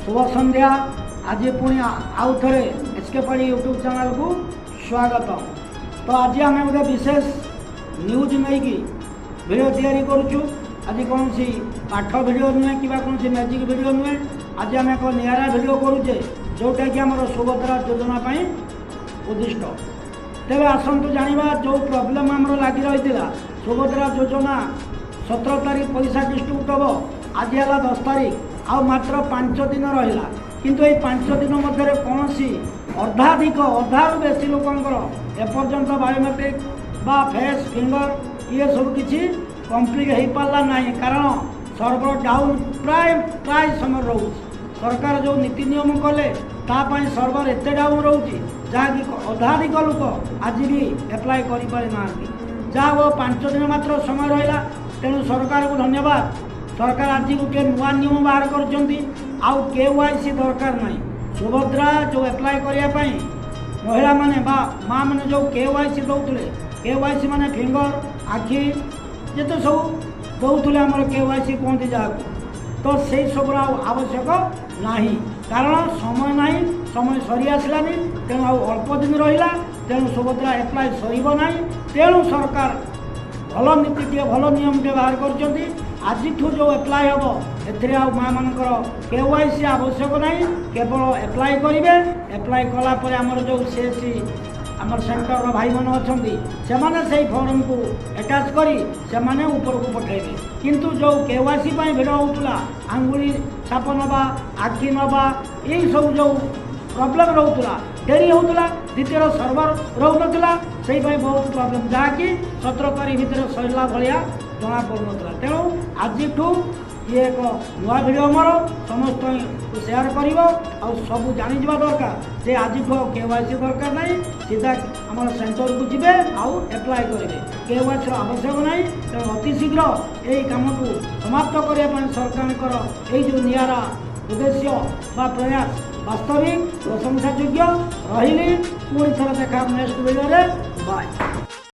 शुभ संध्या। आज पुणी आउ थे एसके पाड़ी यूट्यूब चैनल को स्वागत। तो आज आम गोटे विशेष न्यूज नहीं कि भिडियो तैयारी करुचु। आज कौन सी पाठ भिडियो नुहे कि कौन सी मैजिक भिडियो नुहे। आज आम एक निरा भिडियो करुचे जोटा कि आम सुभद्रा योजना उद्दिष्ट। तेरे आसतु जाना जो प्रोब्लेम आमर लगी रही सुभद्रा योजना 17 तारीख पैसा डिस्ट्रीब्यूट हम। आज है 10 तारीख आ मात्र 5 दिन रहा किंतु ये 5 दिन मध्य कौन सी अर्धाधिक अधारू बेसी लोकंर एपर्यंत बायोमेट्रिक बा फेस फिंगर ये सब किसी कम्प्लीट हो पारा ना। कारण सर्वर डाउन प्राय समय रोच सरकार जो नीति नियम कले तापाई सर्वर एत डाउन रोचे जहाँकि अधाधिक लोक आज भी एप्लाय करें जहाँ वो 5 दिन मात्र समय रहा। तेणु सरकार को धन्यवाद। सरकार आज गोटे नुआ नियम बाहर कर KYC दरकार नहीं। सुभद्रा जो एप्लाय करने महिला माने बा माँ मैंने जो KYC दौले KYC माने फिंगर आखि जिते सब दौले आम KYC कहते जहाँ तो से सब आवश्यक नहीं। कारण समय नहीं, समय सरी आसलानी। तेणु अल्प दिन रहा। तेणु सुभद्रा एप्लाय सर ना। तेणु सरकार भल नीति टे भल नियम टे बाहर कर आज जो एप्लाय हम ए माँ मानकर KYC आवश्यक नहीं। केवल एप्लाय करेंगे। एप्लाय कलापर आमर जो CSC आमर सेंटर भाई मैंने अच्छा से फॉर्म को अटैच करी से ऊपर को पठेबे। किंतु जो KYC भिड़ होता आंगुली छाप नवा आखि नवा यही सब जो प्रॉब्लम रोला डेरी होता। द्वितीय सर्वर रोना से बहुत प्रॉब्लम जहाँकि 17 तारीख भितर सरला भाया जना पड़ूला। तेणु आज ये एक नुआ भिडियो मोर समस्त शेयर कर सब जानी जा दरकार जे आज KYC दरकार नहीं। सीधा आम सेंटर को जी आउ एप्लाय करेंगे। KYC आवश्यक नहीं। तेणु अति शीघ्र यही कम को समाप्त करने सरकार जो निरा उद्देश्य बा प्रयास वास्तविक प्रशंसा योग्य रही। पुणी थर देखा नेक्स्ट वीडियो। बाय।